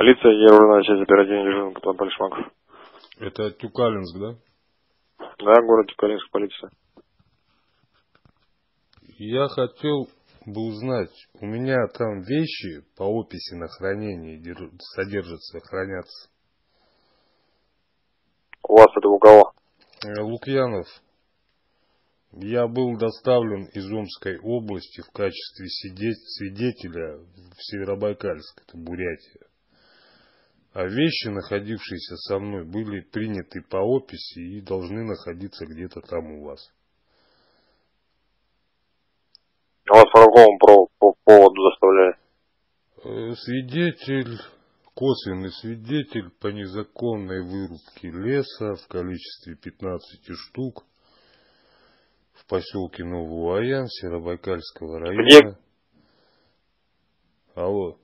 Полиция, Германия, часть оперативный дежурный, капитан Полишмаков. Это Тюкалинск, да? Да, город Тюкалинск, полиция. Я хотел бы узнать, у меня там вещи по описи на хранении содержатся, хранятся. У вас это у кого? Лукьянов. Я был доставлен из Омской области в качестве свидетеля в Северобайкальск, это Бурятия. А вещи, находившиеся со мной, были приняты по описи и должны находиться где-то там у вас. А вас по какому поводу доставляют? Свидетель, косвенный свидетель по незаконной вырубке леса в количестве 15 штук в поселке Новоуаян Северобайкальского района. Где? Алло.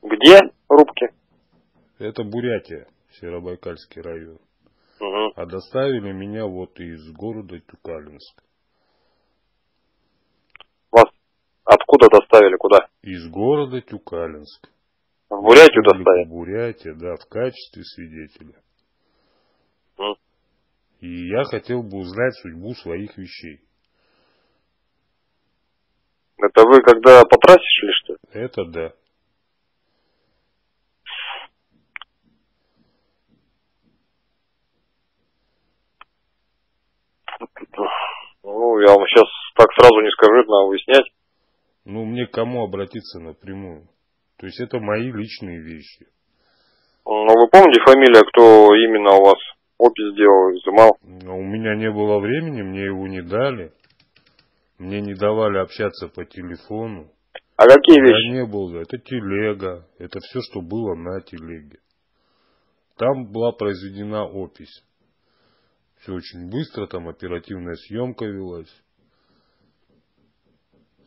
Где рубки? Это Бурятия, Северобайкальский район. Угу. А доставили меня вот из города Тюкалинск. Вас откуда доставили, куда? Из города Тюкалинск. В Бурятию доставили? Бурятия, да, в качестве свидетеля. Угу. И я хотел бы узнать судьбу своих вещей. Это вы когда по трассе шли, что ли? Это да. Ну, я вам сейчас так сразу не скажу, это надо выяснять. Ну, мне к кому обратиться напрямую? То есть это мои личные вещи. Ну, вы помните фамилия, кто именно у вас опись делал, изымал? Но у меня не было времени, мне его не дали. Мне не давали общаться по телефону. А какие Я вещи? не был, это телега, это все, что было на телеге. Там была произведена опись. Все очень быстро, там оперативная съемка велась.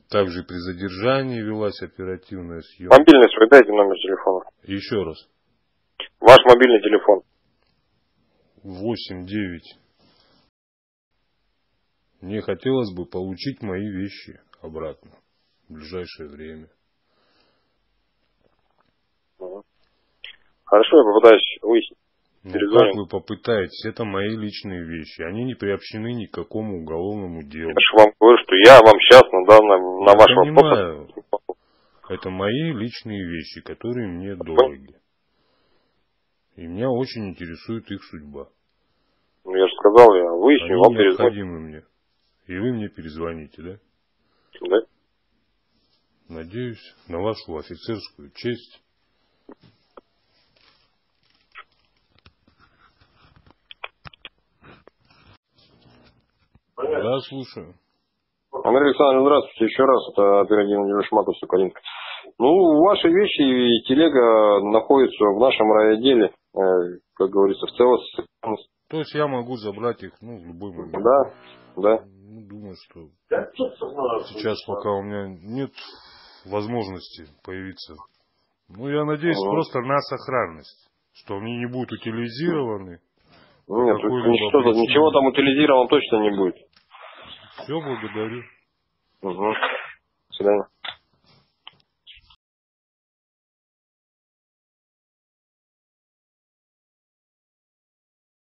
Также при задержании велась оперативная съемка. Мобильный свой дайте номер телефона. Еще раз. Ваш мобильный телефон. 8-9. Мне хотелось бы получить мои вещи обратно в ближайшее время. Хорошо, я попытаюсь выяснить. Ну, как вы попытаетесь? Это мои личные вещи. Они не приобщены ни к какому уголовному делу. Я же вам говорю, что я вам сейчас на ваш вопрос... Это мои личные вещи, которые мне дороги. И меня очень интересует их судьба. Ну, я же сказал, я выясню, они вам необходимы мне. И вы мне перезвоните, да? Да. Надеюсь на вашу офицерскую честь. Да, слушаю. Андрей Александрович, здравствуйте. Еще раз, это оперативный дежурный Шмаков, Соколинск. Ну, ваши вещи и телега находятся в нашем райотделе, как говорится, в целости. То есть я могу забрать их, ну, в любой момент? Да, да. Ну, думаю, что сейчас пока у меня нет возможности появиться. Ну, я надеюсь просто на сохранность, что они не будут утилизированы. Нет, ничего там утилизировано точно не будет. Все, благодарю. Угу. До свидания.